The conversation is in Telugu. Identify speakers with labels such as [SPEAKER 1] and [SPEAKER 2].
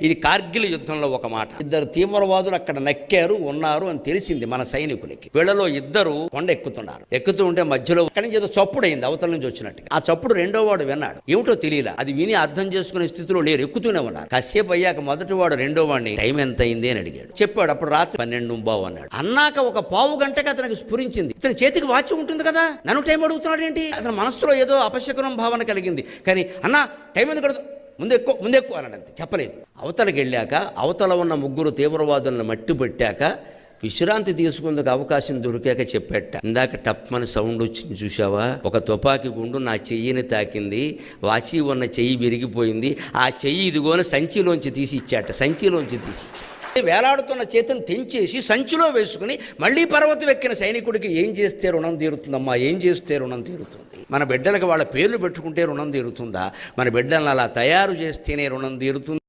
[SPEAKER 1] ఇది కార్గిల్ యుద్ధంలో ఒక మాట. ఇద్దరు తీవ్రవాదులు అక్కడ నక్కారు ఉన్నారు అని తెలిసింది మన సైనికులకి. వీళ్ళలో ఇద్దరు కొండ ఎక్కుతూ ఉంటే మధ్యలో అక్కడి నుంచి ఏదో చప్పుడు అయింది, అవతల నుంచి వచ్చినట్టుగా. ఆ చప్పుడు రెండో వాడు విన్నాడు, ఏమిటో తెలియలా. అది విని అర్థం చేసుకునే స్థితిలో లేరు, ఎక్కుతూనే ఉన్నారు. కాసేపు అయ్యాక మొదటి వాడు రెండో వాడిని టైం ఎంత అయింది అని అడిగాడు. చెప్పాడు, అప్పుడు రాత్రి 12:15 అన్నాడు. అన్నాక ఒక పావు గంటకి అతనికి స్ఫురించింది, ఇతని చేతికి వాచి ఉంటుంది కదా, నన్ను టైం అడుగుతున్నాడు ఏంటి. అతని మనసులో ఏదో అపశకునం భావన కలిగింది. కానీ అన్నా టైం ఎందుకు అడుగు, ముందెక్కు అన్నాడంతే, చెప్పలేదు. అవతలకి వెళ్ళాక అవతల ఉన్న ముగ్గురు తీవ్రవాదులను మట్టి పెట్టాక విశ్రాంతి తీసుకుందుకు అవకాశం దొరికాక చెప్పేట, ఇందాక టప్మని సౌండ్ వచ్చింది చూసావా, ఒక తుపాకీ గుండు నా చెయ్యిని తాకింది, వాచి ఉన్న చెయ్యి విరిగిపోయింది, ఆ చెయ్యి ఇదిగోని సంచిలోంచి తీసి ఇచ్చాట. వేలాడుతున్న చేతిని తెంచేసి సంచిలో వేసుకుని మళ్ళీ పర్వతం ఎక్కిన సైనికుడికి ఏం చేస్తే రుణం తీరుతుందమ్మా, ఏం చేస్తే రుణం తీరుతుంది? మన బిడ్డలకు వాళ్ళ పేర్లు పెట్టుకుంటే రుణం తీరుతుందా? మన బిడ్డలను అలా తయారు చేస్తేనే రుణం తీరుతుంది.